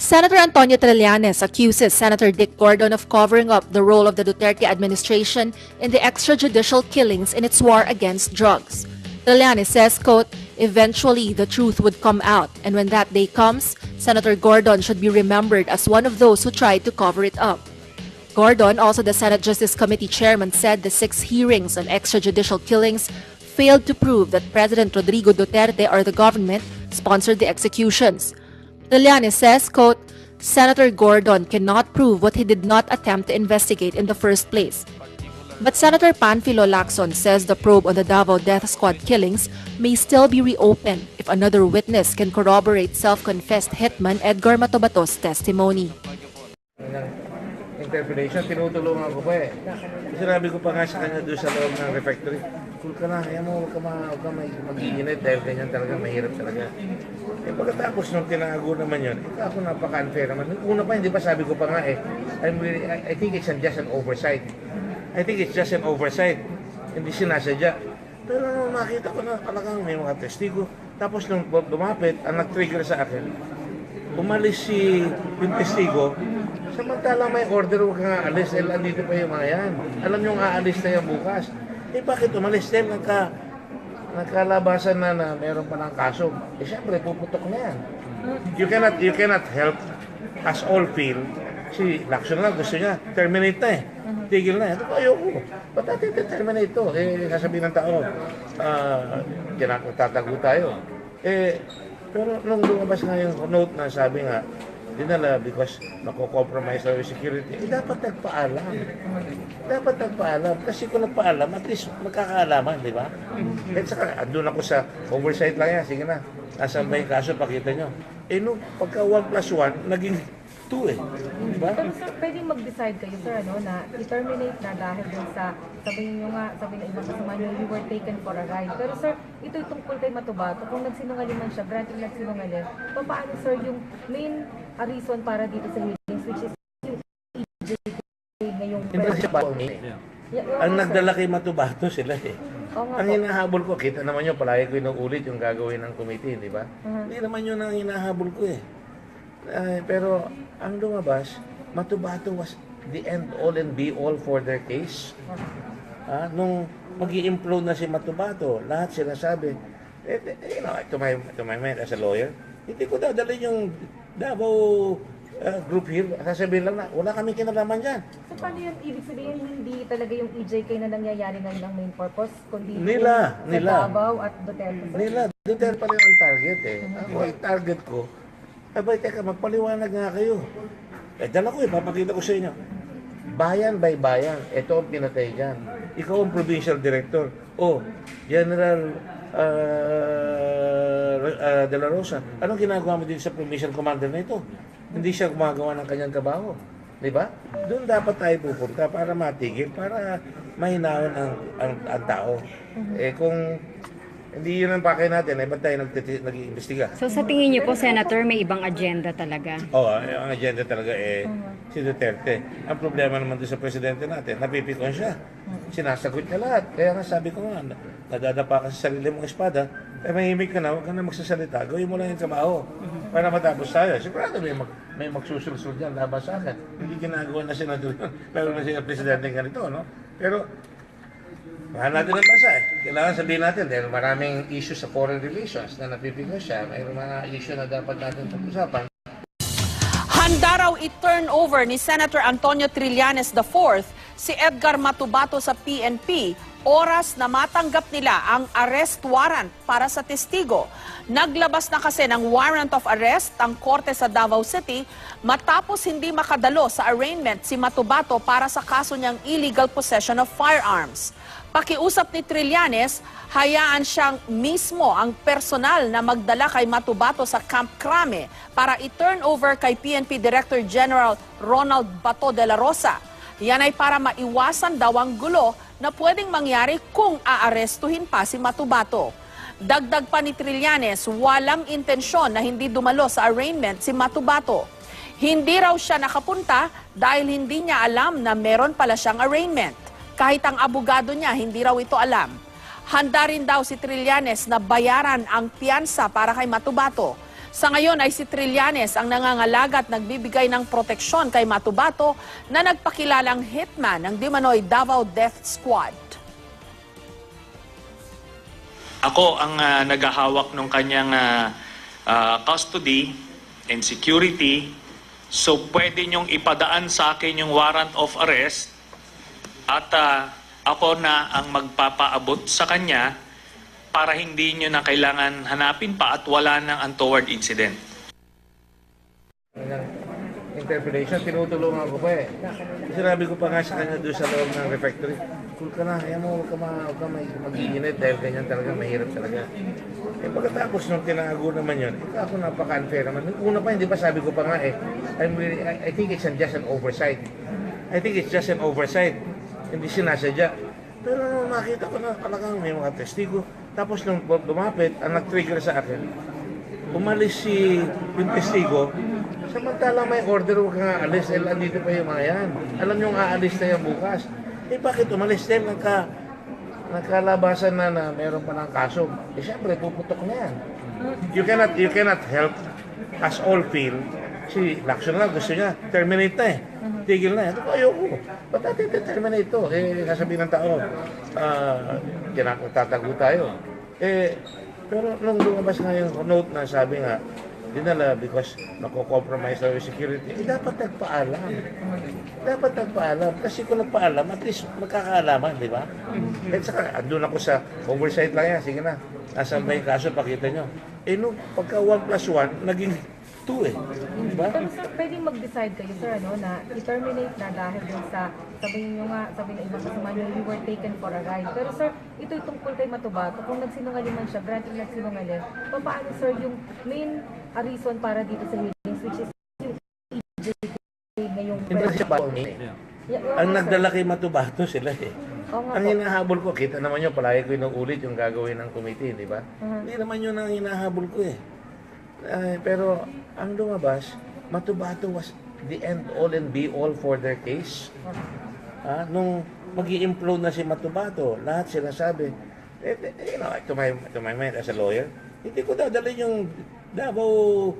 Senator Antonio Trillanes accuses Senator Dick Gordon of covering up the role of the Duterte administration in the extrajudicial killings in its war against drugs. Trillanes says, quote, "Eventually, the truth would come out, and when that day comes, Senator Gordon should be remembered as one of those who tried to cover it up." Gordon, also the Senate Justice Committee chairman, said the 6 hearings on extrajudicial killings failed to prove that President Rodrigo Duterte or the government sponsored the executions. Trillanes says, quote, "Senator Gordon cannot prove what he did not attempt to investigate in the first place." But Senator Panfilo Lacson says the probe on the Davao Death Squad killings may still be reopened if another witness can corroborate self-confessed hitman Edgar Matobato's testimony. Interpretation, tinutulungan ko pa eh. Sinabi ko pa nga sa kanya doon sa loob ng refectory, cool ka na, kaya mo, huwag ka mag-iinit dahil ganyan talaga, mahirap talaga. Eh pagkatapos nung tinago naman yun, ako napaka-unfair naman. Una pa, hindi pa sabi ko pa nga eh, I think it's just an oversight. I think it's just an oversight. Hindi sinasadya. Pero nung nakita ko na talagang may mga testigo, tapos nung lumapit, ang nag-trigger sa akin, umalis yung testigo, samantalang may order, huwag kang aalis, dahil andito pa yung mga yan. Alam nyo aalis na yan bukas. Eh bakit umalis? Dahil nagkalabasan na meron pa ng kaso. Eh syempre, puputok na yan. You cannot help us all feel, si Lacson lang gusto niya, terminate na eh. Tigil na. Ito ko, ayoko. Ba't natin terminate ito? Eh, sasabihin ng tao, tatago tayo. Eh, pero nung lumabas nga yung note na sabi nga, dinala because nako-compromise na yung security, eh, dapat nagpaalam. Dapat nagpaalam. Kasi kung nagpaalam, at least magkakaalaman, di ba? At saka, andun ako sa oversight lang yan. Sige na, nasaan ba yung kaso, pakita nyo. Eh, nung pagka 1+1, naging 2 eh. Diba? Pero sir, pwedeng mag-decide kayo, sir, na i-terminate na dahil dun sa, sabihin nyo nga, sabi na ibang kasama nyo, you were taken for a ride. Pero sir, ito tungkol kay Matubato, kung nagsinungaling man siya, granting nagsinungaling, paano sir yung main reason para dito sa hearings, which is yung EJK ngayong... Ang nagdala kay Matubato sila eh. Ang hinahabol ko, kita naman yun, palagi ko inuulit yung gagawin ng committee, di ba? Hindi naman yun ang hinahabol ko eh. Pero ang lumabas, Matubato was the end all and be all for their case. Nung mag-i-implode na si Matubato, lahat sinasabi, you know, to my mind as a lawyer, hindi ko dadalhin yung Davao group here, sasabihin lang na, wala kami kinalaman dyan. So paano yun, ibig sabihin, hindi talaga yung EJK na nangyayari ngayon ang main purpose, kundi nila Davao at Duterte? Nila, Duterte pa rin ang target eh. Ako, ang target ko, abay, teka, magpaliwanag nga kayo. Eh, dala ko eh, papakita ko sa inyo. Bayan by bayan, ito ang pinatay dyan. Ikaw ang provincial director. O, General De La Rosa, anong ginagawa mo din sa provincial commander na ito? Hindi siya gumagawa ng kanyang trabaho. Di ba? Doon dapat tayo pupunta para matigil, para mahinahon ang tao. Eh kung hindi yun ang pakay natin, eh ba't tayo nag-iimbestiga? So sa tingin niyo po, Senator, may ibang agenda talaga? Oo, ang agenda talaga eh si Duterte. Ang problema naman doon sa presidente natin, napipikon siya. Sinasagot niya lahat. Kaya nga sabi ko nga, nadadapa ka sa sarili mong espada, eh mahimik ka na, huwag ka na magsasalita, gawin mo lang yung trabaho para matapos tayo. Sigurado may magsusulsul dyan laban sa akin. Hindi ginagawa na senador yun, lalo na siya presidente ganito, no? Pero mahal natin ang bansa eh. Kailangan sabihin natin dahil maraming issues sa foreign relations na napipigil siya. May mga issue na dapat natin pag-usapan. Handa raw i-turn over ni Senator Antonio Trillanes IV si Edgar Matubato sa PNP oras na matanggap nila ang arrest warrant para sa testigo. Naglabas na kasi ng warrant of arrest ang korte sa Davao City matapos hindi makadalo sa arraignment si Matubato para sa kaso niyang illegal possession of firearms. Pakiusap ni Trillanes, hayaan siyang mismo ang personal na magdala kay Matubato sa Camp Crame para i-turn over kay PNP Director General Ronald Bato de la Rosa. Yan ay para maiwasan daw ang gulo na pwedeng mangyari kung aarestuhin pa si Matubato. Dagdag pa ni Trillanes, walang intensyon na hindi dumalo sa arraignment si Matubato. Hindi raw siya nakapunta dahil hindi niya alam na meron pala siyang arraignment. Kahit ang abogado niya, hindi raw ito alam. Handa rin daw si Trillanes na bayaran ang piyansa para kay Matubato. Sa ngayon ay si Trillanes ang nangangalaga at nagbibigay ng proteksyon kay Matubato na nagpakilalang hitman ng Dimanoy Davao Death Squad. Ako ang naghahawak ng kanyang custody and security. So pwede niyong ipadaan sa akin yung warrant of arrest at ako na ang magpapaabot sa kanya para hindi niyo na kailangan hanapin pa at wala nang untoward incident. Interpretation, tinutulungan ko pa eh. Sinabi ko pa nga sa kanya doon sa loob ng refectory, cool ka na, kaya mo, huwag ka mag-iinit dahil ganyan talaga, mahirap talaga. Eh pagkatapos nung tinago naman yun, ako napaka-unfair naman. Una pa, hindi pa sabi ko pa nga eh, I think it's just an oversight. I think it's just an oversight. Hindi sinasadya. Pero nung makita ko na talagang may mga testigo, tapos nung lumapit, ang nag-trigger sa akin, umalis yung testigo, samantalang may order huwag kang aalis, dahil andito pa yung mga yan. Alam nyo aalis na yan bukas. Eh bakit umalis? Dahil nagkalabasan na mayroon pa ng kaso. Eh syempre, puputok na yan. You cannot help us all feel, si Lacson lang gusto niya, terminate na eh. Tigil na yan. Ayoko. Ba't natin terminate ito? Eh, kasabihin ng tao, tatago tayo. Eh, pero nung lumabas nga yung note na sabi nga, dinala because nako-compromise na yung security, eh dapat nagpaalam. Dapat nagpaalam. Kasi kung nagpaalam, at least magkakaalaman, di ba? At saka, andun ako sa oversight lang yan. Sige na, nasaan ba yung kaso, pakita nyo. Eh nung pagka 1+1, naging 2 eh. Di ba? Pero sir, pwedeng mag-decide kayo sir na i-terminate na dahil dun sa sabi ng ibang kasama nyo, you were taken for a ride. Pero sir, ito'y tungkol kay Matubato. Kung nagsinungaling man siya, granting nagsinungaling, paano sir yung main reason para dito sa hearings, which is yung EJK ngayong Ang nagdala kay Matubato sila eh. Ang hinahabol ko, kita naman yun, palagi ko inuulit yung gagawin ng committee, di ba? Hindi naman yun ang hinahabol ko eh. Pero ang lumabas, Matubato was the end all and be all for their case. Nung mag-i-implode na si Matubato, lahat sila sabi, to my mind as a lawyer, hindi ko dadalhin yung Davao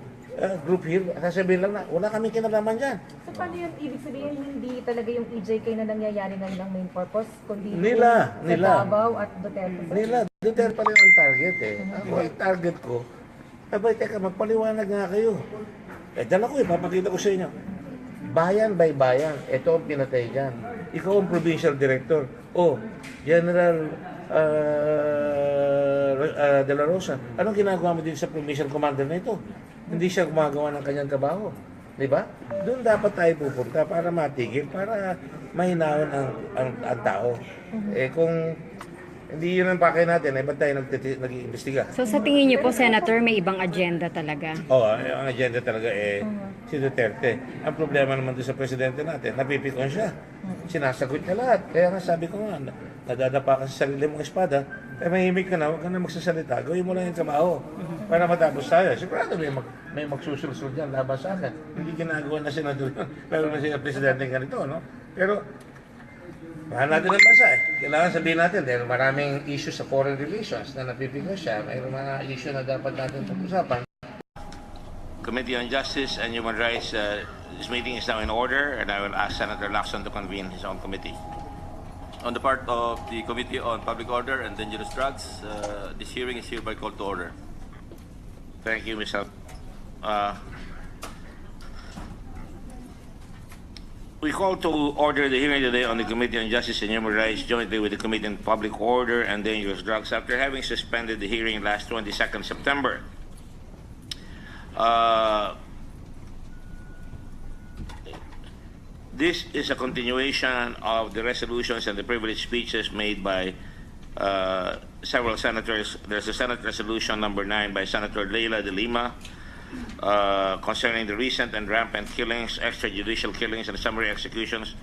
group here. Sasabihin lang na, wala kami kinalaman dyan. So paano yun? Ibig sabihin, hindi talaga yung EJK na nangyayari ng main purpose, kundi Nila. Davao at Duterte. Duterte pala yung target eh. Ako yung target ko, abay, teka, magpaliwanag nga kayo. Dala ko papakita ko sa inyo. Bayan by bayan, ito ang pinatay dyan. Ikaw ang provincial director. General De La Rosa, anong ginagawa mo din sa provincial commander na ito? Hindi siya gumagawa ng kanyang trabaho. Di ba? Doon dapat tayo pupunta para matigil, para mahinahon ang tao. Kung hindi yun ang pakay natin, ba't tayo nag-iimbestiga? So sa tingin niyo po, Senator, may ibang agenda talaga? Ang agenda talaga si Duterte. Ang problema naman doon sa presidente natin, napipikon siya. Sinasagot niya lahat. Kaya nga sabi ko nga, nadadapa ka sa sarili mong espada, mahimik ka na, huwag ka na magsasalita, gawin mo lang yung trabaho para matapos tayo. Sigurado may magsusulsul dyan laban sa akin. Hindi ginagawa na senador yun, pero na siya presidente ganito, no? Pero, mahal natin ang bansa eh. Kailangan sabihin natin dahil maraming issues sa foreign relations na napipigil siya. May mga issue na dapat natin pag-usapan. Committee on Justice and Human Rights, this meeting is now in order, and I will ask Senator Lacson to convene his own committee. On the part of the Committee on Public Order and Dangerous Drugs, this hearing is hereby called to order. Thank you, Mr. We call to order the hearing today on the Committee on Justice and Human Rights jointly with the Committee on Public Order and Dangerous Drugs after having suspended the hearing last 22nd September. This is a continuation of the resolutions and the privileged speeches made by several senators. There's a Senate Resolution number 9 by Senator Leila de Lima concerning the recent and rampant killings, extrajudicial killings, and summary executions,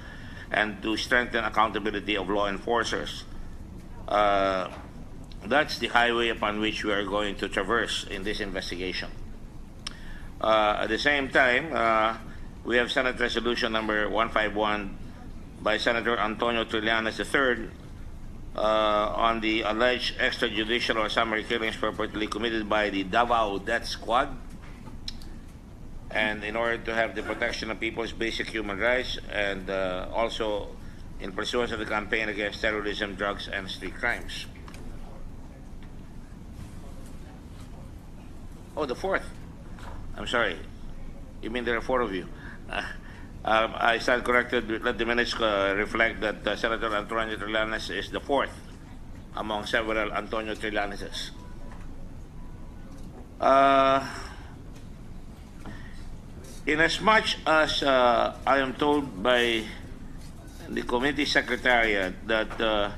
and to strengthen accountability of law enforcers. That's the highway upon which we are going to traverse in this investigation. At the same time, we have Senate Resolution number 151 by Senator Antonio Trillanes III on the alleged extrajudicial or summary killings purportedly committed by the Davao Death Squad and in order to have the protection of people's basic human rights, and also in pursuance of the campaign against terrorism, drugs, and street crimes. Oh, the fourth. I'm sorry. You mean there are four of you? I stand corrected. Let the minutes reflect that Senator Antonio Trillanes is the fourth among several Antonio Trillaneses. In as much as I am told by the committee secretariat that,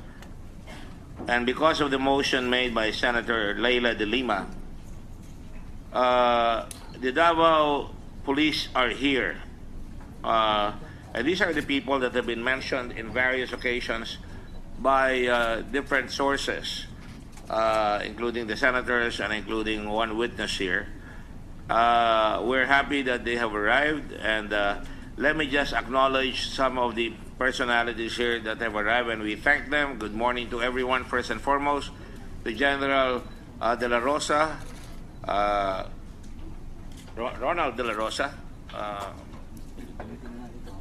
and because of the motion made by Senator Leila de Lima, the Davao police are here. And these are the people that have been mentioned in various occasions by different sources, including the senators and including one witness here. We're happy that they have arrived, and let me just acknowledge some of the personalities here that have arrived, and we thank them. Good morning to everyone. First and foremost, the General De La Rosa, Ronald De La Rosa,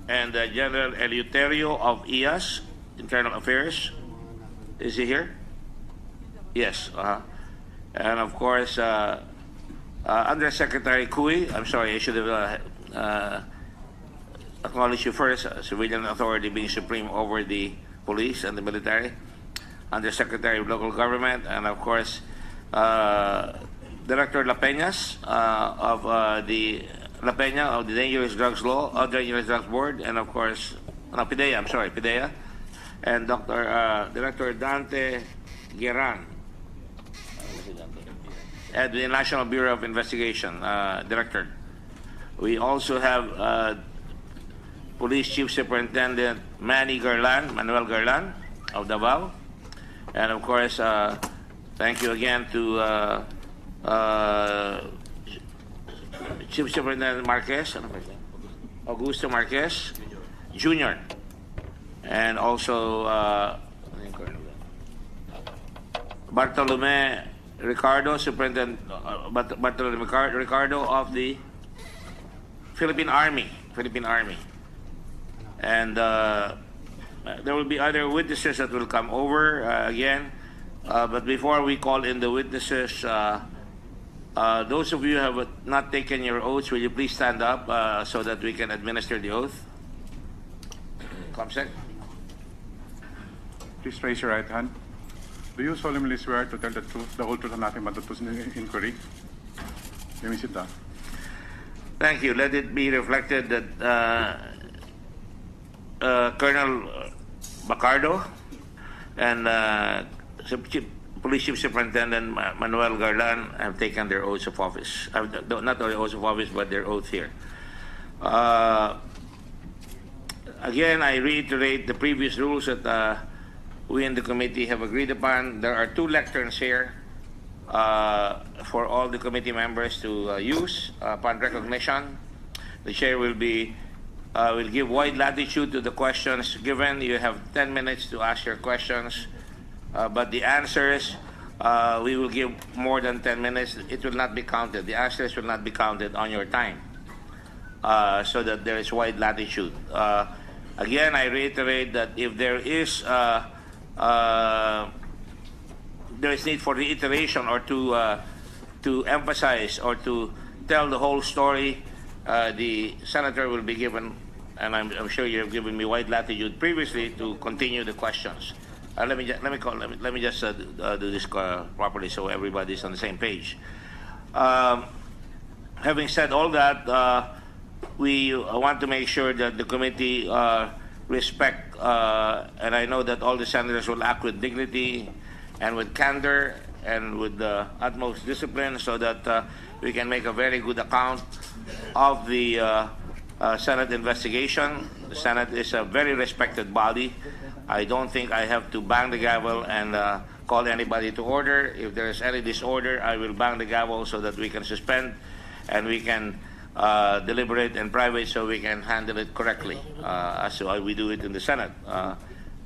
and General Eleuterio of IAS, Internal Affairs. Is he here? Yes. And of course, Undersecretary Cui. I'm sorry, I should have acknowledged you first. Civilian authority being supreme over the police and the military. Undersecretary of Local Government, and of course, Director La Peñas of the La Peña of the Dangerous Drugs Law, Dangerous Drugs Board, and of course, no, PIDEA, I'm sorry, PIDEA, and Director Dante Gueran at the National Bureau of Investigation, Director. We also have Police Chief Superintendent Manuel Garlan of Davao, and of course, thank you again to Chief Superintendent Marquez, Augusto Marquez Jr., and also Bartolome Ricardo, Superintendent Bartolome Ricardo of the Philippine Army. And there will be other witnesses that will come over again. But before we call in the witnesses, those of you who have not taken your oaths, will you please stand up so that we can administer the oath? Comsec. Please raise your right hand. Do you solemnly swear to tell the truth, the whole truth, and nothing but the truth in the inquiry? Let me sit down. Thank you. Let it be reflected that Colonel Bacardo and Police Chief Superintendent Manuel Garlan have taken their oaths of office. Not only oaths of office, but their oath here. Again, I reiterate the previous rules that we in the committee have agreed upon. There are 2 lecterns here for all the committee members to use upon recognition. The chair will give wide latitude to the questions given. You have 10 minutes to ask your questions, but the answers, we will give more than 10 minutes. It will not be counted. The answers will not be counted on your time, so that there is wide latitude. Again, I reiterate that if there is need for reiteration or to emphasize or to tell the whole story, the senator will be given, and I'm sure you have given me wide latitude previously to continue the questions. Let me just do this properly so everybody's on the same page. Having said all that, we want to make sure that the committee respect, and I know that all the senators will act with dignity and with candor and with the utmost discipline, so that we can make a very good account of the Senate investigation. The Senate is a very respected body. I don't think I have to bang the gavel and call anybody to order. If there is any disorder, I will bang the gavel so that we can suspend and we can deliberate in private, so we can handle it correctly as we do it in the Senate.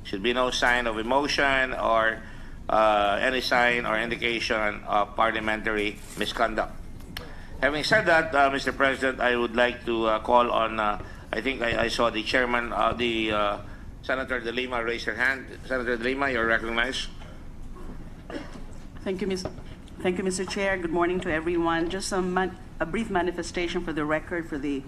Should be no sign of emotion or any sign or indication of parliamentary misconduct. Having said that, Mr. President, I would like to call on, I think I saw the chairman, Senator De Lima raise her hand. Senator De Lima, you're recognized. Thank you, Mr. Chair. Good morning to everyone. Just a brief manifestation for the record for the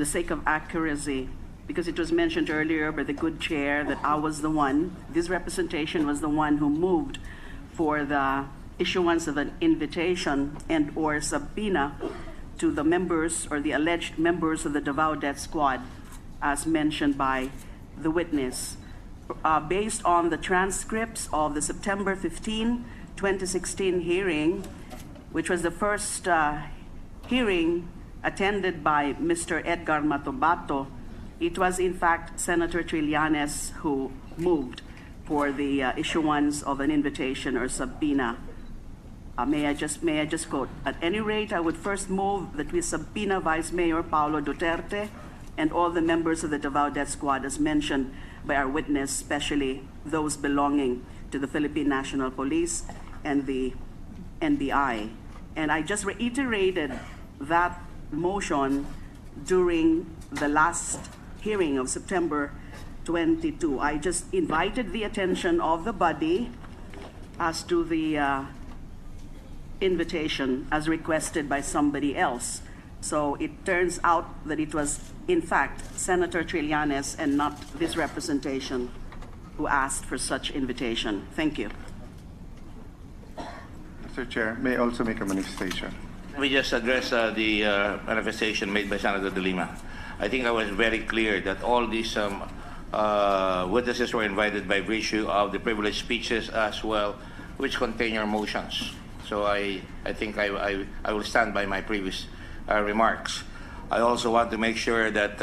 sake of accuracy, because it was mentioned earlier by the good chair that I was the one, this representation was the one who moved for the issuance of an invitation and or subpoena to the members or the alleged members of the Davao Death Squad, as mentioned by the witness. Based on the transcripts of the September 15, 2016 hearing, which was the first hearing attended by Mr. Edgar Matubato, it was in fact Senator Trillanes who moved for the issuance of an invitation or subpoena. May I just quote? At any rate, I would first move that we subpoena Vice Mayor Paulo Duterte and all the members of the Davao Death Squad as mentioned by our witness, especially those belonging to the Philippine National Police and the NBI. And I just reiterated that motion during the last hearing of September 22. I just invited the attention of the body as to the invitation as requested by somebody else. So it turns out that it was, in fact, Senator Trillanes and not this representation who asked for such invitation. Thank you. Mr. Chair, may I also make a manifestation? Let me just address the manifestation made by Senator De Lima. I think I was very clear that all these witnesses were invited by virtue of the privileged speeches as well, which contain your motions. So I think I will stand by my previous remarks. I also want to make sure that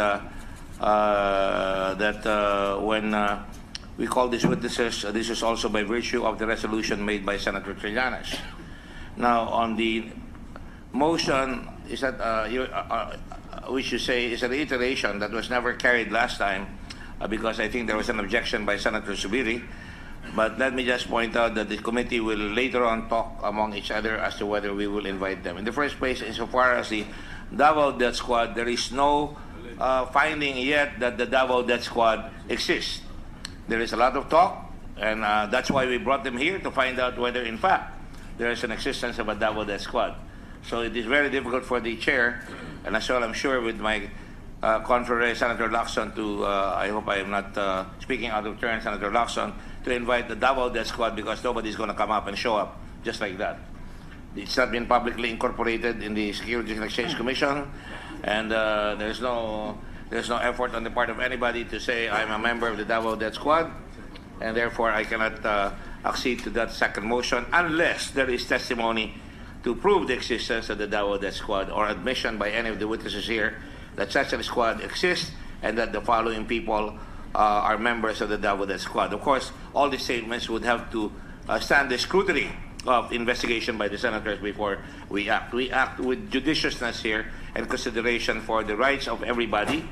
when we call these witnesses, this is also by virtue of the resolution made by Senator Trillanes. Now, on the motion, is that which you say is a reiteration that was never carried last time because I think there was an objection by Senator Subiri. But let me just point out that the committee will later on talk among each other as to whether we will invite them. In the first place, insofar as the Davao Death Squad, there is no finding yet that the Davao Death Squad exists. There is a lot of talk, and that's why we brought them here, to find out whether, in fact, there is an existence of a Davao Death Squad. So it is very difficult for the chair, and as well I'm sure with my confrere Senator Lacson to, I hope I am not speaking out of turn, Senator Lacson, to invite the Davao Death Squad because nobody's going to come up and show up just like that. It's not been publicly incorporated in the Securities and Exchange Commission, and there's no effort on the part of anybody to say I'm a member of the Davao Death Squad, and therefore I cannot accede to that second motion unless there is testimony to prove the existence of the Davao Death Squad or admission by any of the witnesses here that such a squad exists and that the following people are members of the Davao Death Squad. Of course, all these statements would have to stand the scrutiny of investigation by the senators before we act. We act with judiciousness here and consideration for the rights of everybody,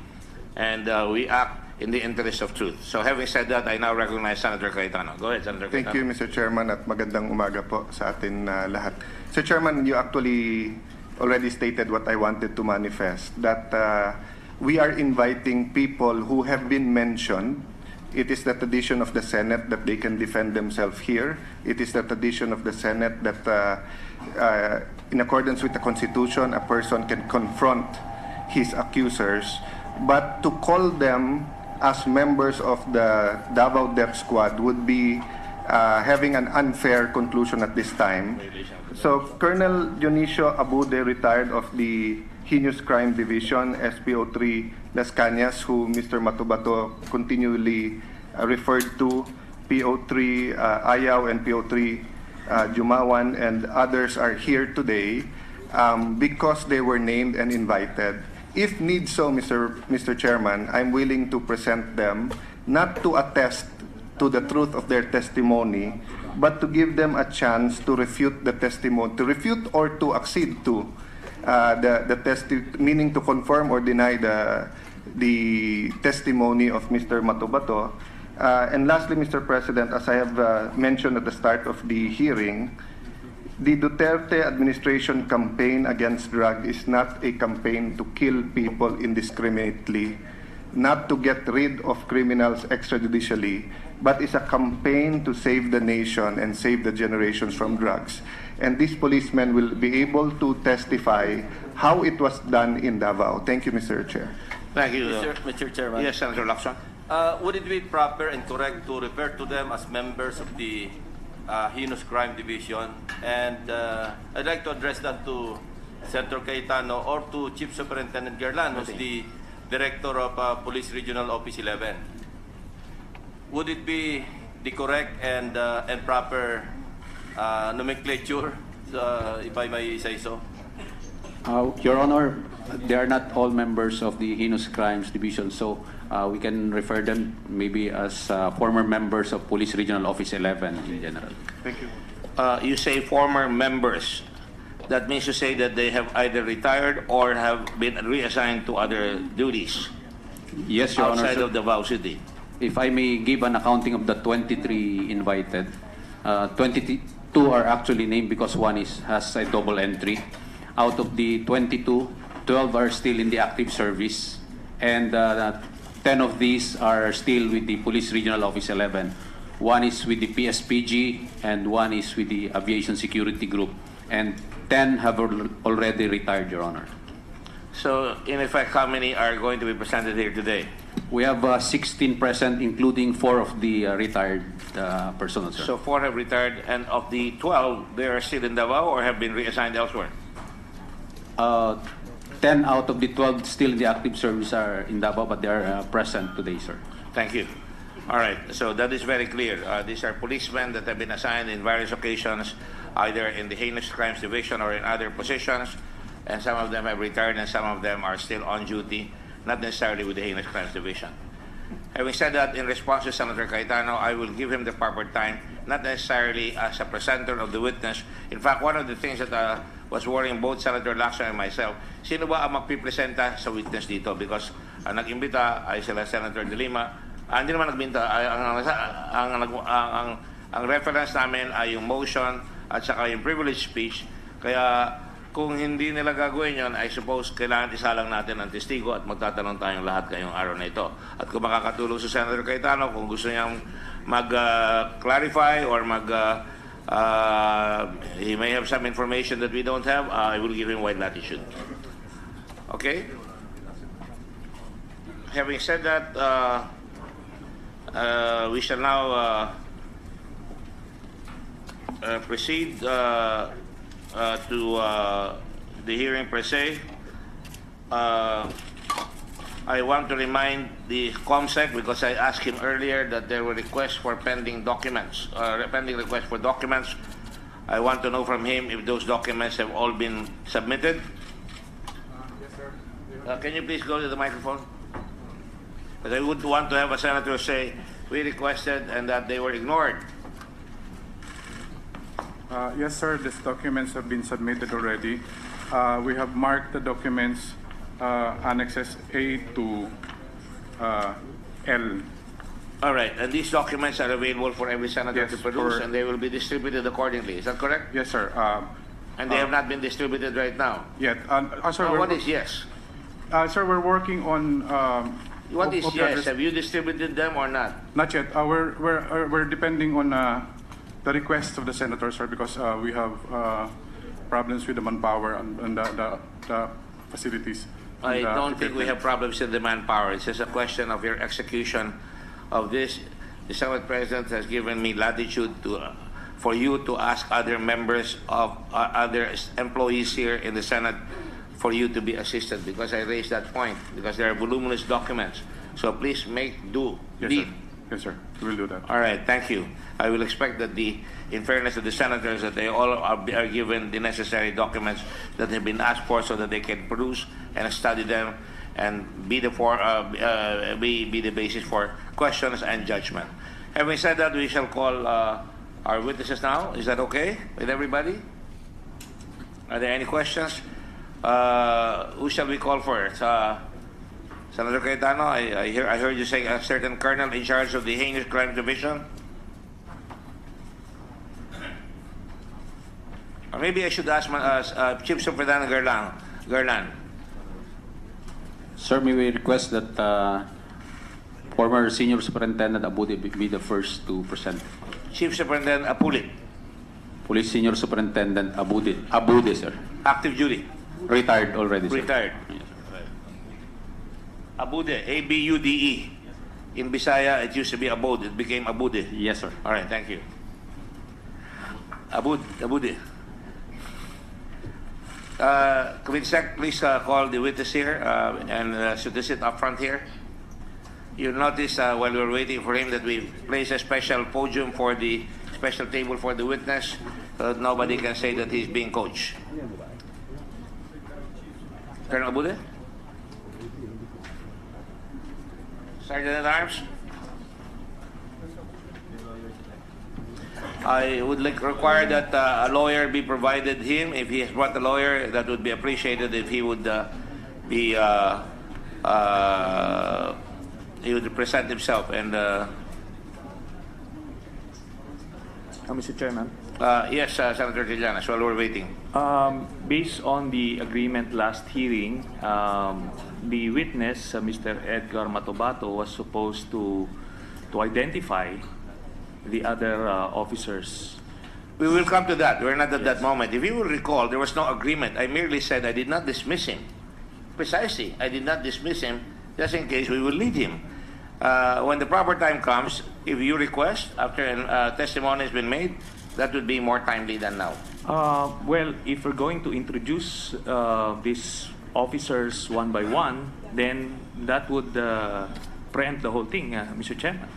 and we act in the interest of truth. So having said that, I now recognize Senator Cayetano. Go ahead, Senator Cayetano. Thank you, Mr. Chairman, at magandang umaga po sa atin lahat. Sir Chairman, you actually already stated what I wanted to manifest, that we are inviting people who have been mentioned. It is the tradition of the Senate that they can defend themselves here. It is the tradition of the Senate that in accordance with the Constitution, a person can confront his accusers. But to call them as members of the Davao Death Squad would be having an unfair conclusion at this time. So Colonel Dionisio Abude, retired of the Heinous Crime Division, SPO3 Las Cañas, who Mr. Matubato continually referred to, PO3 Ayaw and PO3 Jumawan, and others are here today because they were named and invited. If need so, Mr. Chairman, I'm willing to present them, not to attest to the truth of their testimony, but to give them a chance to refute the testimony, to refute or to accede to meaning to confirm or deny the testimony of Mr. Matubato. And lastly, Mr. President, as I have mentioned at the start of the hearing, The Duterte administration campaign against drug is not a campaign to kill people indiscriminately, not to get rid of criminals extrajudicially, but is a campaign to save the nation and save the generations from drugs. And these policemen will be able to testify how it was done in Davao. Thank you, Mr. Chair. Thank you. Mr. Chairman. Yes, Senator Lacson. Would it be proper and correct to refer to them as members of the Heinous Crime Division? And I'd like to address that to Senator Cayetano or to Chief Superintendent Gerlan, who's the Director of Police Regional Office 11. Would it be the correct and proper nomenclature, if I may say so? Your Honor, they are not all members of the Heinous Crimes Division, so we can refer them maybe as former members of Police Regional Office 11 in general. Thank you. You say former members. That means to say that they have either retired or have been reassigned to other duties. Yes, Your Honor. Outside sir. of Davao City. If I may give an accounting of the 23 invited, 22 are actually named because one has a double entry. Out of the 22, 12 are still in the active service, and 10 of these are still with the Police Regional Office 11. One is with the PSPG, and one is with the Aviation Security Group, and 10 have already retired, Your Honor. So, in effect, how many are going to be presented here today? We have 16 present, including 4 of the retired personnel, sir. So 4 have retired, and of the 12, they are still in Davao or have been reassigned elsewhere? 10 out of the 12 still in the active service are in Davao, but they are present today, sir. Thank you. All right, so that is very clear. These are policemen that have been assigned in various occasions, either in the Heinous Crimes Division or in other positions, and some of them have retired and some of them are still on duty, not necessarily with the Heinous Crimes Division. Having said that, in response to Senator Cayetano, I will give him the proper time, not necessarily as a presenter of the witness. In fact, one of the things that was worrying both Senator Lacson and myself, sino ba ang magpipresenta sa witness dito? Because ang nag-imbita ay sila Senator De Lima. Hindi naman nag-imbita, ang reference namin ay yung motion at saka yung privilege speech. Kaya kung hindi nila gagawin yun, I suppose kailangan isalang natin ang testigo at magtatanong tayong lahat ngayong araw na ito. At kung makakatulong sa Senator Cayetano, kung gusto niyang mag-clarify or he may have some information that we don't have, I will give him wide latitude. Okay? Having said that, we shall now proceed to the hearing per se. I want to remind the COMSEC, because I asked him earlier that there were requests for pending documents, pending requests for documents. I want to know from him if those documents have all been submitted. Yes, sir. Can you please go to the microphone? But I would want to have a senator say, we requested and that they were ignored. Yes, sir. These documents have been submitted already. We have marked the documents annexes A to L. All right, and these documents are available for every senator Yes, to produce, for- and they will be distributed accordingly. Is that correct? Yes, sir. And they have not been distributed right now. Yet. Sir, Now, we're, what is yes? Sir, we're working on. What is of the yes? address- Have you distributed them or not? Not yet. We're depending on the request of the senator, sir, because we have problems with the manpower and the facilities. I and, don't think we equipment. have problems with the manpower. It's just a question of your execution of this. The Senate President has given me latitude for you to ask other members of other employees here in the Senate for you to be assisted, because I raised that point, because there are voluminous documents. So please make do. Yes, sir. Yes, sir. We'll do that. All right, thank you. I will expect that in fairness to the senators, that they all are given the necessary documents that have been asked for so that they can produce and study them and be the basis for questions and judgment. Having said that, we shall call our witnesses now. Is that okay with everybody? Are there any questions? Who shall we call first? Senator Cayetano, I heard you say a certain colonel in charge of the Heinous Crime Division. All Maybe I should ask Chief Superintendent Garland. Sir, may we request that former Senior Superintendent Abude be the first to present. Chief Superintendent Apulit. Police Senior Superintendent Abude, sir. Active duty. Retired already, sir. Retired. Abude, A-B-U-D-E. In Bisaya, it used to be Abode. It became Abude. Yes, sir. All right, thank you. Abude. Committee please call the witness here and should sit up front here. You notice while we were waiting for him that we placed a special podium for the special table for the witness so that nobody can say that he's being coached. Colonel Abude? Sergeant at Arms? I would require that a lawyer be provided him. If he has brought a lawyer, that would be appreciated if he would he would present himself. And Mr. Chairman. yes, Senator Trillanes, while we're waiting. Based on the agreement last hearing, the witness, Mr. Edgar Matubato, was supposed to identify the other officers. We will come to that. We're not at that moment. If you will recall, there was no agreement. I merely said I did not dismiss him. Precisely, I did not dismiss him just in case we will lead him. When the proper time comes, if you request, after testimony has been made, that would be more timely than now. Well, if we're going to introduce these officers one by one, then that would preempt the whole thing, Mr. Chairman.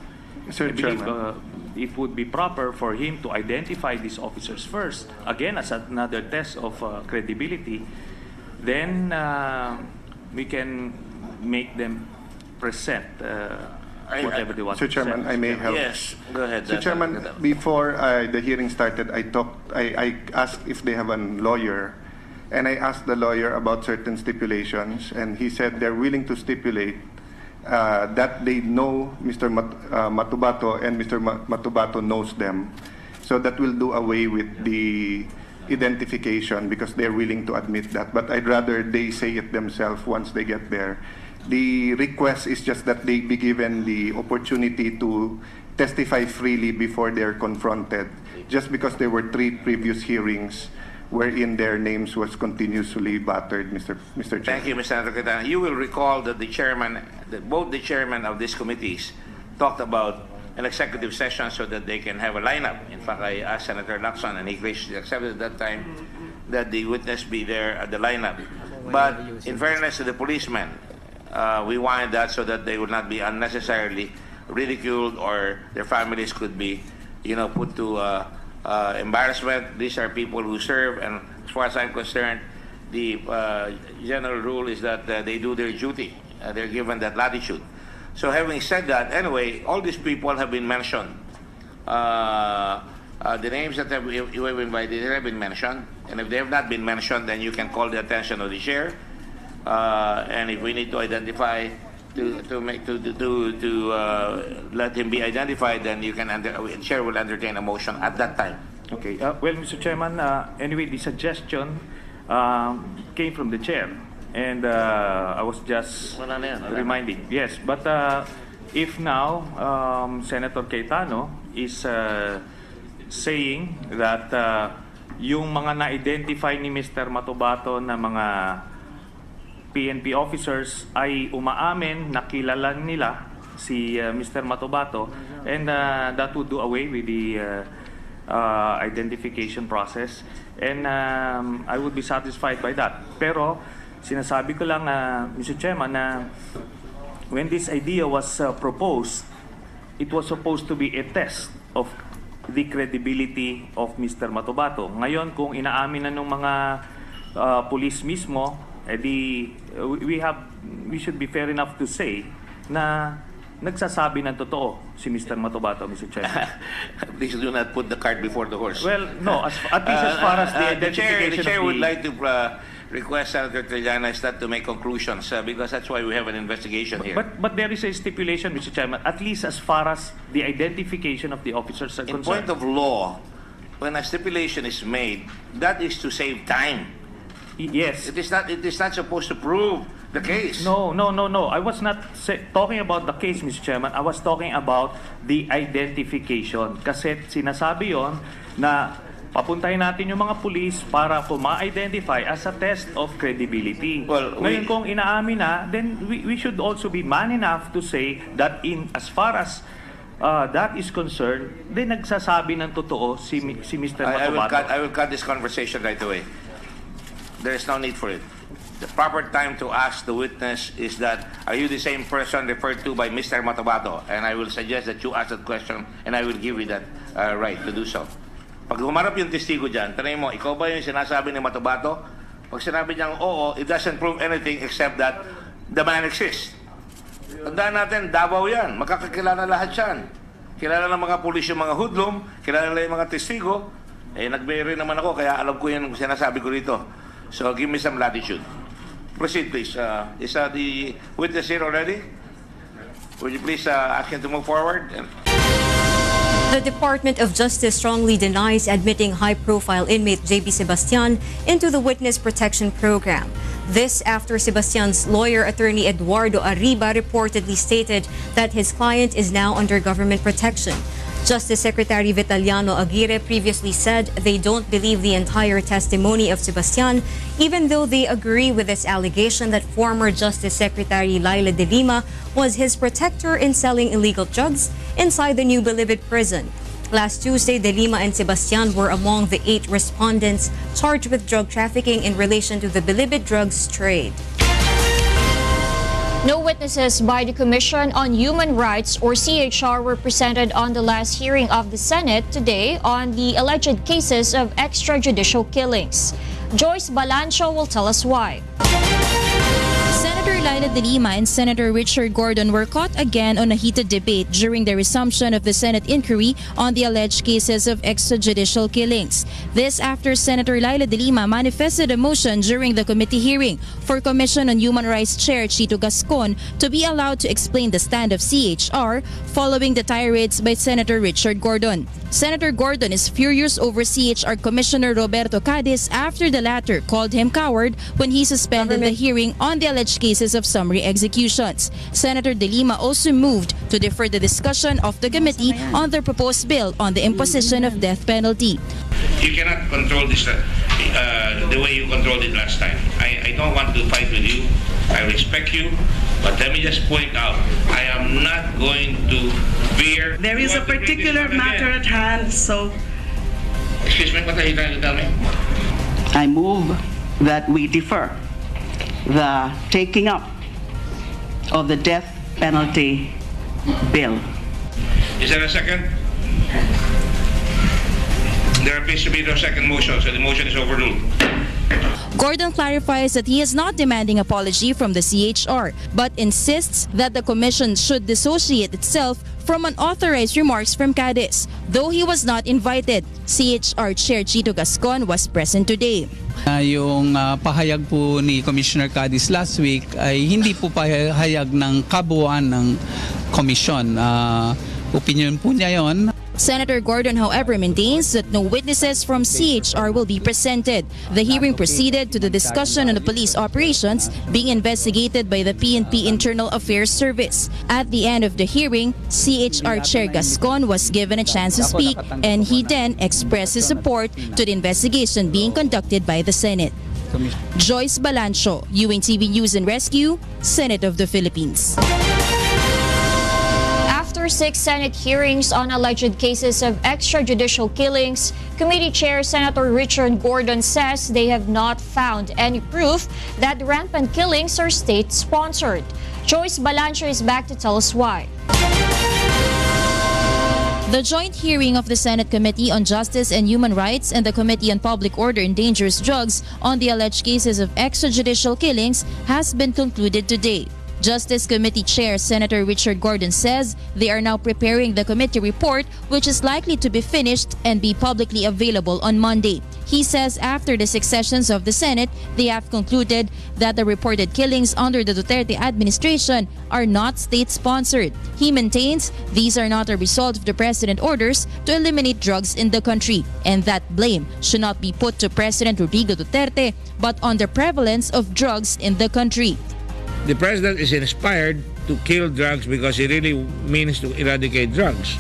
Mr. I believe Chairman. it would be proper for him to identify these officers first, again as another test of credibility. Then we can make them present whatever they want Mr. to Chairman, present. I may help. Yes, go ahead. Mr. Chairman, before the hearing started, I asked if they have a lawyer, and I asked the lawyer about certain stipulations, and he said they're willing to stipulate that they know Mr. Matubato and Mr. Matubato knows them. So that will do away with the identification because they're willing to admit that. But I'd rather they say it themselves once they get there. The request is just that they be given the opportunity to testify freely before they're confronted, just because there were 3 previous hearings wherein their names was continuously battered, Mr. Chairman. Thank you, Mr. Senator Cayetano. You will recall that both the chairman of these committees talked about an executive session so that they can have a lineup. In fact, I asked Senator Lacson, and he graciously accepted at that time that the witness be there at the lineup. But in fairness to the policemen, we wanted that so that they would not be unnecessarily ridiculed or their families could be, put to embarrassment. These are people who serve, and as far as I'm concerned, the general rule is that they do their duty. They're given that latitude. So having said that, anyway, all these people have been mentioned. The names that you have invited have been mentioned, and if they have not been mentioned, then you can call the attention of the chair. And if we need to identify to let him be identified, then you can chair will entertain a motion at that time. Okay. Well, Mr. Chairman, anyway, the suggestion came from the chair, and I was just reminding. Yes, but if now Senator Cayetano is saying that yung mga na-identify ni Mr. Matubato na mga PNP officers ay umaamin na kilala nila si Mr. Matubato, and that would do away with the identification process, and I would be satisfied by that. Pero sinasabi ko lang, Mr. Chairman, na when this idea was proposed, it was supposed to be a test of the credibility of Mr. Matubato. Ngayon, kung inaamin na ng mga police mismo, we should be fair enough to say na nagsasabi ng totoo si Mr. Matubato, Mr. Chairman. Please do not put the cart before the horse. Well, no, at least as far as the identification the chair would like to request Senator Trillanes not to make conclusions because that's why we have an investigation here. But there is a stipulation, Mr. Chairman, at least as far as the identification of the officers are concerned. In point of law, when a stipulation is made, that is to save time. Yes. It is not supposed to prove the case. No. I was not talking about the case, Mr. Chairman. I was talking about the identification. Kasi sinasabi yon na papuntahin natin yung mga pulis para ma-identify as a test of credibility. Well, Ngayon kung inaamin na, then we should also be man enough to say that as far as that is concerned, then nagsasabi ng totoo si Mr. Matubato. I will cut this conversation right away. There is no need for it. The proper time to ask the witness is that, are you the same person referred to by Mr. Matubato? And I will suggest that you ask that question and I will give you that right to do so. Pag humarap yung testigo dyan, tanay mo, ikaw ba yung sinasabi ni Matubato? Pag sinabi niyang oo, it doesn't prove anything except that the man exists. Tandaan natin, Davao yan. Makakakilala lahat yan. Kilala ng mga pulis yung mga hoodlum, kilala nila yung mga testigo. Nag-bury naman ako, kaya alam ko yung sinasabi ko rito. So, give me some latitude. Proceed, please. Is the witness here already? Would you please ask him to move forward? The Department of Justice strongly denies admitting high-profile inmate J.B. Sebastian into the Witness Protection Program. This after Sebastian's lawyer, attorney Eduardo Arriba, reportedly stated that his client is now under government protection. Justice Secretary Vitaliano Aguirre previously said they don't believe the entire testimony of Sebastian, even though they agree with this allegation that former Justice Secretary Laila de Lima was his protector in selling illegal drugs inside the New Bilibid prison. Last Tuesday, de Lima and Sebastian were among the 8 respondents charged with drug trafficking in relation to the Bilibid drugs trade. No witnesses by the Commission on Human Rights or CHR were presented on the last hearing of the Senate today on the alleged cases of extrajudicial killings. Joyce Balancho will tell us why. Senator Laila de Lima and Senator Richard Gordon were caught again on a heated debate during the resumption of the Senate inquiry on the alleged cases of extrajudicial killings. This after Senator Laila de Lima manifested a motion during the committee hearing for Commission on Human Rights Chair Chito Gascon to be allowed to explain the stand of CHR following the tirades by Senator Richard Gordon. Senator Gordon is furious over CHR Commissioner Roberto Cadiz after the latter called him coward when he suspended the hearing on the alleged cases of summary executions. Senator de Lima also moved to defer the discussion of the committee on the proposed bill on the imposition of death penalty. You cannot control this the way you controlled it last time. I don't want to fight with you. I respect you. But let me just point out, I am not going to veer. There is a particular matter at hand, so... Excuse me, what are you trying to tell me? I move that we defer the taking up of the death penalty bill. Is there a second? There appears to be no second motion, so the motion is overruled. Gordon clarifies that he is not demanding apology from the CHR, but insists that the Commission should dissociate itself from unauthorized remarks from Cadiz. Though he was not invited, CHR Chair Chito Gascon was present today. Yung pahayag po ni Commissioner Cadiz last week ay hindi po pahayag ng kabuuan ng komisyon. Opinion po niya yon. Senator Gordon, however, maintains that no witnesses from CHR will be presented. The hearing proceeded to the discussion on the police operations being investigated by the PNP Internal Affairs Service. At the end of the hearing, CHR Chair Gascon was given a chance to speak, and he then expressed his support to the investigation being conducted by the Senate. Joyce Balancho, UNTV News and Rescue, Senate of the Philippines. After 6 Senate hearings on alleged cases of extrajudicial killings, Committee Chair Senator Richard Gordon says they have not found any proof that rampant killings are state-sponsored. Joyce Balancho is back to tell us why. The joint hearing of the Senate Committee on Justice and Human Rights and the Committee on Public Order and Dangerous Drugs on the alleged cases of extrajudicial killings has been concluded today. Justice Committee Chair Senator Richard Gordon says they are now preparing the committee report, which is likely to be finished and be publicly available on Monday. He says after the 6 sessions of the Senate, they have concluded that the reported killings under the Duterte administration are not state-sponsored. He maintains these are not a result of the president orders to eliminate drugs in the country, and that blame should not be put to President Rodrigo Duterte but on the prevalence of drugs in the country. The president is inspired to kill drugs because he really means to eradicate drugs.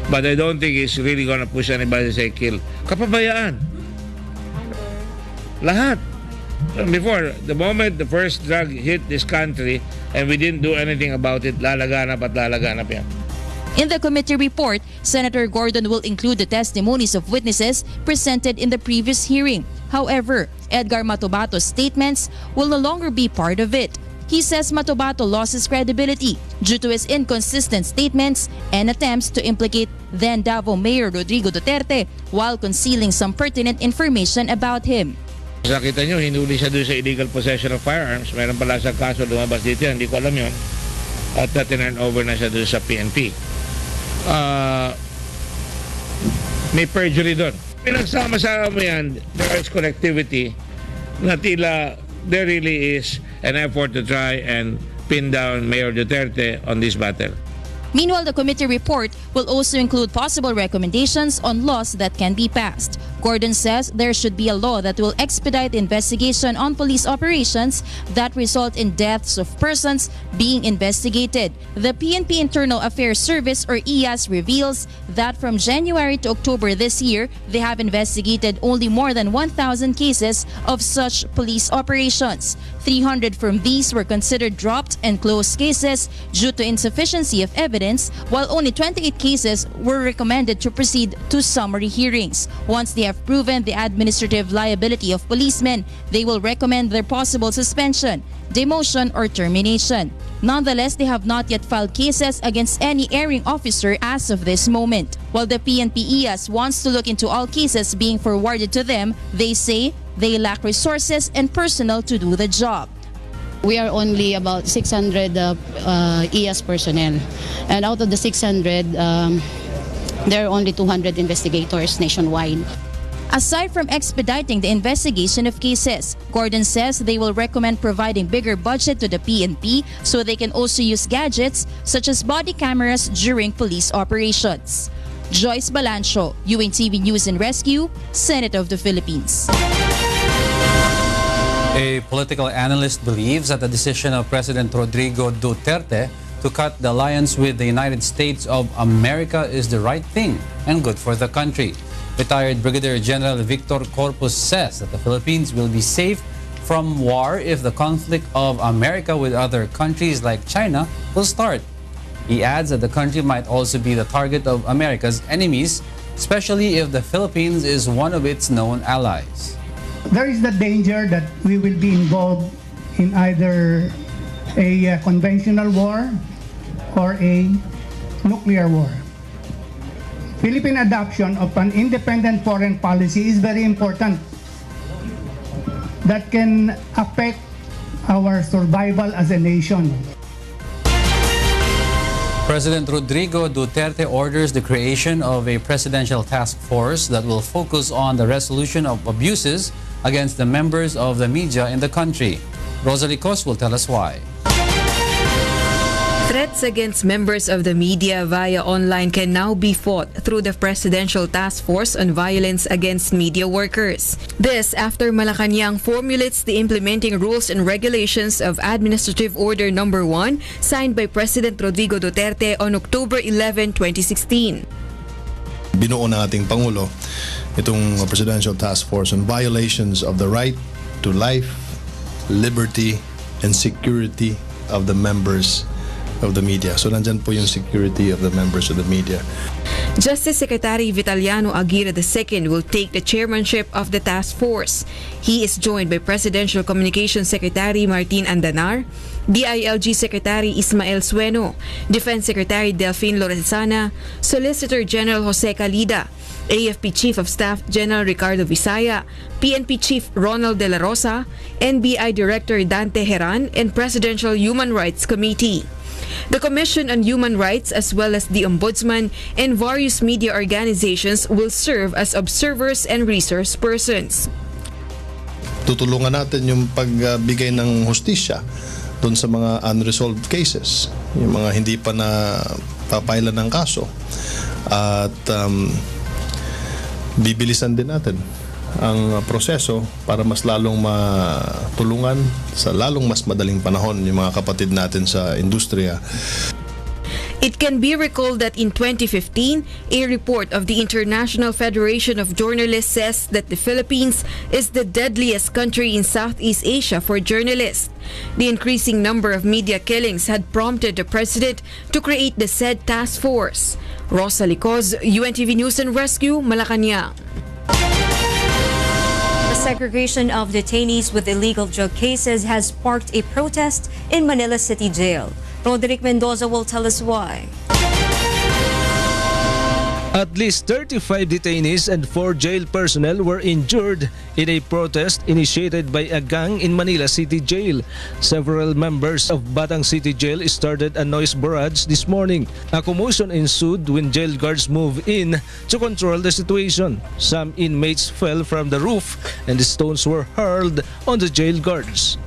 But I don't think he's really gonna push anybody to say kill. Kapabayaan. Lahat. Before, the moment the first drug hit this country and we didn't do anything about it, lalaganap at lalaganap yan. In the committee report, Senator Gordon will include the testimonies of witnesses presented in the previous hearing. However, Edgar Matubato's statements will no longer be part of it. He says Matubato lost his credibility due to his inconsistent statements and attempts to implicate then Davao Mayor Rodrigo Duterte while concealing some pertinent information about him. Nakita nyo, hinuli siya doon sa illegal possession of firearms. Meron pala sa kaso lumabas dito, hindi ko alam yun. At tinurn over na siya doon sa PNP. May perjury doon. Pinagsama-sama mo yan, there is connectivity na tila there really is an effort to try and pin down Mayor Duterte on this battle. Meanwhile, the committee report will also include possible recommendations on laws that can be passed. Gordon says there should be a law that will expedite the investigation on police operations that result in deaths of persons being investigated. The PNP Internal Affairs Service or IAS reveals that from January to October this year, they have investigated only more than 1,000 cases of such police operations. 300 from these were considered dropped and closed cases due to insufficiency of evidence, while only 28 cases were recommended to proceed to summary hearings. Once they have proven the administrative liability of policemen, they will recommend their possible suspension, demotion, or termination. Nonetheless, they have not yet filed cases against any erring officer as of this moment. While the PNP-IAS wants to look into all cases being forwarded to them, they say they lack resources and personnel to do the job. We are only about 600 IAS personnel, and out of the 600, there are only 200 investigators nationwide. Aside from expediting the investigation of cases, Gordon says they will recommend providing bigger budget to the PNP so they can also use gadgets such as body cameras during police operations. Joyce Balancho, UNTV News and Rescue, Senate of the Philippines. A political analyst believes that the decision of President Rodrigo Duterte to cut the alliance with the United States of America is the right thing and good for the country. Retired Brigadier General Victor Corpus says that the Philippines will be safe from war if the conflict of America with other countries like China will start. He adds that the country might also be the target of America's enemies, especially if the Philippines is one of its known allies. There is the danger that we will be involved in either a conventional war or a nuclear war. Philippine adoption of an independent foreign policy is very important. That can affect our survival as a nation. President Rodrigo Duterte orders the creation of a presidential task force that will focus on the resolution of abuses against the members of the media in the country. Rosalie Cos will tell us why. Threats against members of the media via online can now be fought through the Presidential Task Force on Violence Against Media Workers. This after Malacanang formulates the implementing rules and regulations of Administrative Order No. 1 signed by President Rodrigo Duterte on October 11, 2016. Binuo ng ating Pangulo itong Presidential Task Force on Violations of the Right to Life, Liberty, and Security of the Members of the Media. So nandyan po yung security of the members of the media. Justice Secretary Vitaliano Aguirre II will take the chairmanship of the task force. He is joined by Presidential Communications Secretary Martin Andanar, DILG Secretary Ismael Sueno, Defense Secretary Delfin Lorenzana, Solicitor General Jose Calida, AFP Chief of Staff General Ricardo Visaya, PNP Chief Ronald De La Rosa, NBI Director Dante Heran, and Presidential Human Rights Committee. The Commission on Human Rights as well as the Ombudsman and various media organizations will serve as observers and resource persons. Tutulungan natin yung pagbigay ng hustisya doon sa mga unresolved cases, yung mga hindi pa na papailan ng kaso. At bibilisan din natin ang proseso para mas lalong matulungan sa lalong mas madaling panahon yung mga kapatid natin sa industriya. It can be recalled that in 2015, a report of the International Federation of Journalists says that the Philippines is the deadliest country in Southeast Asia for journalists. The increasing number of media killings had prompted the president to create the said task force. Rosa Licoz, UNTV News and Rescue, Malacanang. The segregation of detainees with illegal drug cases has sparked a protest in Manila City Jail. Roderick Mendoza will tell us why. At least 35 detainees and 4 jail personnel were injured in a protest initiated by a gang in Manila City Jail. Several members of Batang City Jail started a noise barrage this morning. A commotion ensued when jail guards moved in to control the situation. Some inmates fell from the roof and the stones were hurled on the jail guards.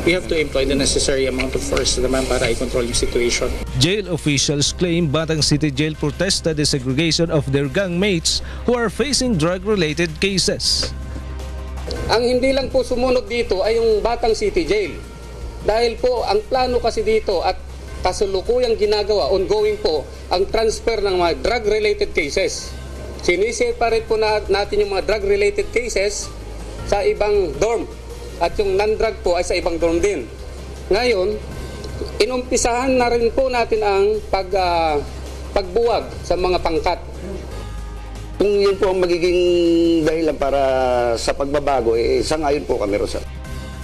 We have to employ the necessary amount of force naman para i-control yung situation. Jail officials claim Batang City Jail protested the segregation of their gang mates who are facing drug-related cases. Ang hindi lang po sumunod dito ay yung Batang City Jail. Dahil po ang plano kasi dito at kasulukuyang ginagawa, ongoing po, ang transfer ng mga drug-related cases. Siniseparate po natin yung mga drug-related cases sa ibang dorm. At yung non-drug po ay sa ibang dorm din. Ngayon, inumpisahan na rin po natin ang pagbuwag sa mga pangkat. Kung yun po ang magiging dahilan para sa pagbabago, sangayon po kami, Rosa.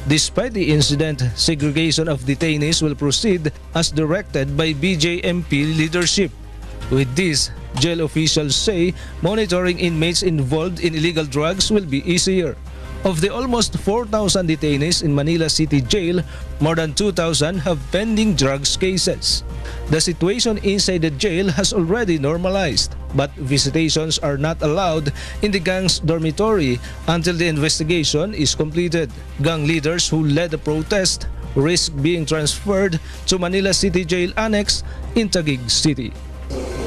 Despite the incident, segregation of detainees will proceed as directed by BJMP leadership. With this, jail officials say monitoring inmates involved in illegal drugs will be easier. Of the almost 4,000 detainees in Manila City Jail, more than 2,000 have pending drugs cases. The situation inside the jail has already normalized, but visitations are not allowed in the gang's dormitory until the investigation is completed. Gang leaders who led the protest risk being transferred to Manila City Jail Annex in Taguig City.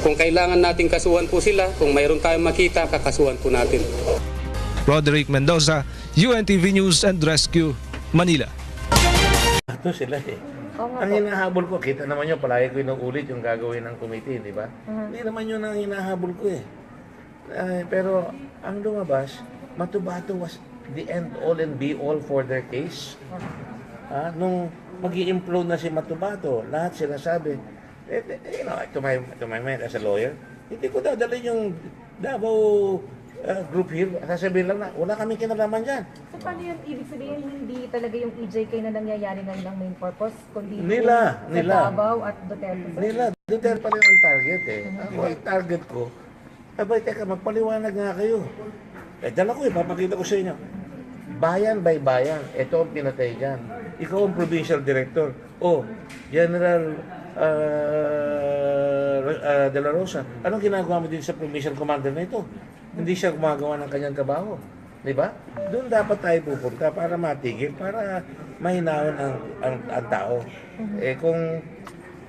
Kung kailangan natin kasuhan po sila, kung mayroon tayong makita, kakasuhan po natin. Roderick Mendoza, UNTV News and Rescue, Manila. Ito sila eh. Ang hinahabol ko, kita naman nyo, palagi ko inuulit yung gagawin ng committee, di ba? Hindi naman yun ang hinahabol ko eh. Pero ang lumabas, Matubato was the end all and be all for their case. Nung mag-i-implode na si Matubato, lahat sila sabi, you know, to my mind as a lawyer, hindi ko dadalhin yung Davao group here, sasabihin lang na, wala kami kinalaman dyan. So paano yun, ibig sabihin, hindi talaga yung EJK na nangyayari ngayon ang main purpose, kundi nila sa Davao at Duterte? Nila, Duterte pa rin ang target eh. Ako, ang target ko, abay, teka, magpaliwanag nga kayo. Dala ko papakita ko sa inyo. Bayan by bayan, ito ang pinatay dyan. Ikaw ang provincial director. General De La Rosa, anong ginagawa mo din sa provincial commander na ito? Hindi siya gumagawa ng kanyang trabaho. Di ba? Doon dapat tayo pupunta para matigil, para mahinahon ang tao. Kung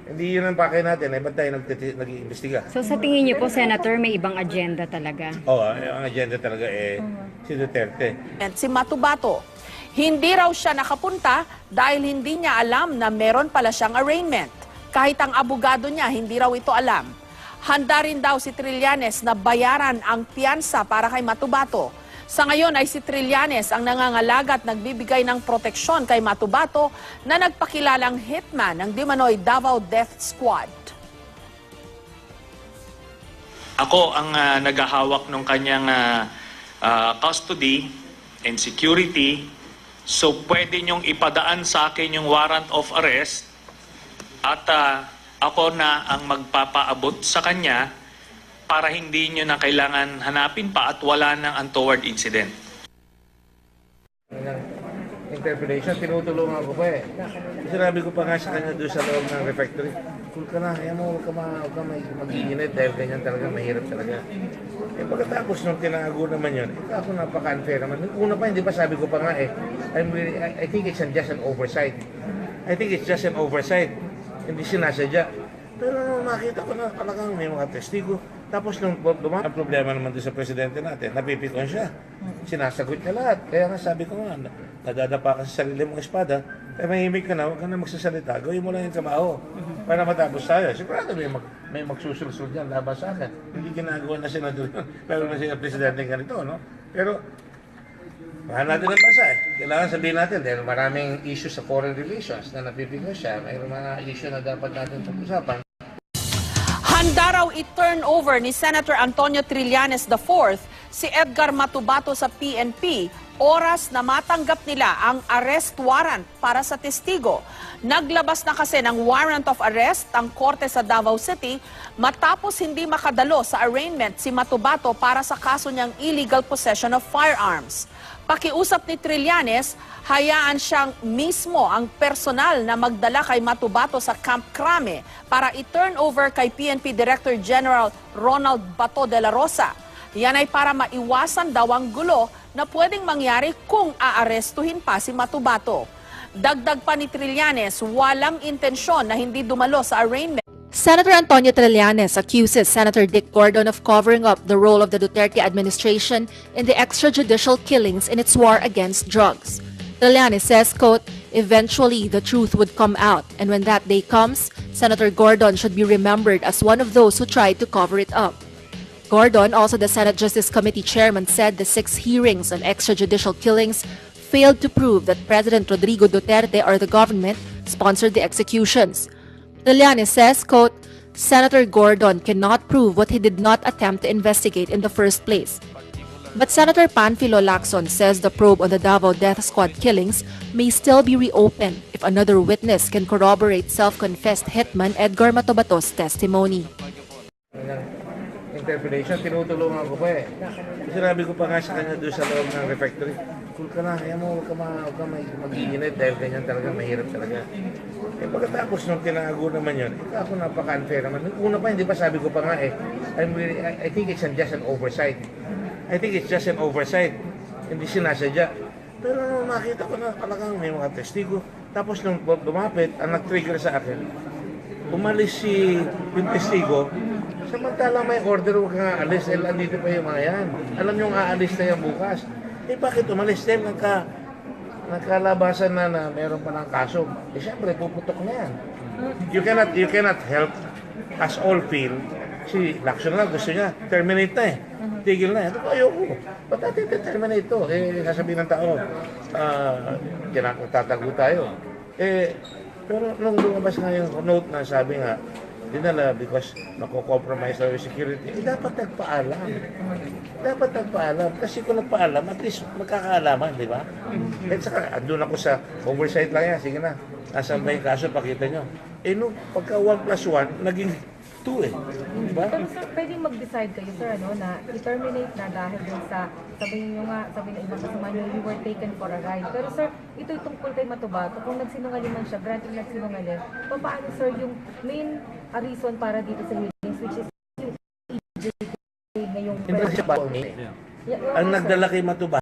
hindi yun ang pakay natin, ba't tayo nag-iimbestiga? So sa tingin niyo po, Senator, may ibang agenda talaga? Ang agenda talaga si Duterte. Si Matubato, hindi raw siya nakapunta dahil hindi niya alam na meron pala siyang arraignment. Kahit ang abogado niya, hindi raw ito alam. Handa rin daw si Trillanes na bayaran ang piyansa para kay Matubato. Sa ngayon ay si Trillanes ang nangangalaga at nagbibigay ng proteksyon kay Matubato na nagpakilalang hitman ng Dimanoy Davao Death Squad. Ako ang naghahawak ng kanyang custody and security, so pwede niyong ipadaan sa akin yung warrant of arrest at ako na ang magpapaabot sa kanya para hindi nyo na kailangan hanapin pa at wala ng untoward incident. Interpretation, tinutulungan ko pa eh. Sinabi ko pa nga sa kanya doon sa loob ng refectory, cool ka na, kaya mo, huwag ka mag-iinit dahil ganyan talaga, mahirap talaga. Eh pagkatapos nung tinago naman yun, ako napaka-unfair naman. Una pa, hindi pa sabi ko pa nga eh, I think it's just an oversight. I think it's just an oversight. Hindi sinasadya. Pero nung nakita ko na talagang may mga testigo, tapos nung dumaan, ang problema naman doon sa presidente natin, napipikon siya. Sinasagot niya lahat. Kaya nga sabi ko nga, nadadapa ka sa sarili mong espada, kaya mahimik ka na, huwag ka na magsasalita, gawin mo lang yung trabaho para matapos tayo. Sigurado may magsusulsul dyan laban sa akin. Hindi ginagawa na senador yun, pero na siya presidente ganito, no? Pero, mahal natin ang bansa eh. Kailangan sabihin natin, dahil maraming issues sa foreign relations na napipikon siya, may mga issue na dapat natin pag-usapan. Handa raw i-turn over ni Senator Antonio Trillanes IV si Edgar Matubato sa PNP oras na matanggap nila ang arrest warrant para sa testigo. Naglabas na kasi ng warrant of arrest ang korte sa Davao City matapos hindi makadalo sa arraignment si Matubato para sa kaso niyang illegal possession of firearms. Pakiusap ni Trillanes, hayaan siyang mismo ang personal na magdala kay Matubato sa Camp Crame para i-turn over kay PNP Director General Ronald Bato de la Rosa. Yan ay para maiwasan daw ang gulo na pwedeng mangyari kung aarestuhin pa si Matubato. Dagdag pa ni Trillanes, walang intensyon na hindi dumalo sa arraignment. Senator Antonio Trillanes accuses Senator Dick Gordon of covering up the role of the Duterte administration in the extrajudicial killings in its war against drugs. Trillanes says, quote, eventually the truth would come out, and when that day comes, Senator Gordon should be remembered as one of those who tried to cover it up. Gordon, also the Senate Justice Committee chairman, said the 6 hearings on extrajudicial killings failed to prove that President Rodrigo Duterte or the government sponsored the executions. Trillanes says, quote, Senator Gordon cannot prove what he did not attempt to investigate in the first place. But Senator Panfilo Lacson says the probe on the Davao Death Squad killings may still be reopened if another witness can corroborate self-confessed hitman Edgar Matubato's testimony. Interpretation, tinutulungan ko pa eh. Sinabi ko pa nga sa kanya doon sa loob ng refectory, cool ka na, kaya mo, huwag ka mag-iinit dahil ganyan talaga, mahirap talaga. Eh pagkatapos nung tinago naman yun, ako napaka-unfair naman. Una pa, hindi pa sabi ko pa nga eh, I think it's just an oversight. I think it's just an oversight. Hindi sinasadya. Pero nung nakita ko na talagang may mga testigo, tapos nung lumapit, ang nag-trigger sa akin, umalis yung testigo, samantalang may order, huwag kang aalis, dahil andito pa yung mga yan. Alam nyo aalis na yan bukas. Eh bakit umalis? Dahil nagkalabasan na meron pa ng kaso. Eh syempre, puputok na yan. You cannot help us all feel, si Lacson lang gusto niya, terminate na eh. Tigil na. Ayoko. Ba't natin terminate ito? Eh, sasabihin ng tao, tatago tayo. Eh, pero nung lumabas nga yung note na sabi nga, dinala because nako-compromise na yung security, eh dapat nagpaalam. Dapat nagpaalam. Kasi kung nagpaalam, at least magkakaalaman, di ba? At saka, andun ako sa oversight lang yan. Sige na, nasaan ba yung kaso, pakita nyo. Eh no, pagka 1+1, naging 2 eh. Diba? Pero sir, pwedeng mag-decide kayo sir, na i-terminate na dahil dun sa, sabi ng ibang kasama nyo, you were taken for a ride. Pero sir, ito'y tungkol kay Matubato. Kung nagsinungaling man siya, granting nagsinungaling, paano sir yung main reason para dito sa hearings, which is yung EJK ngayong Ang nagdala kay Matubato,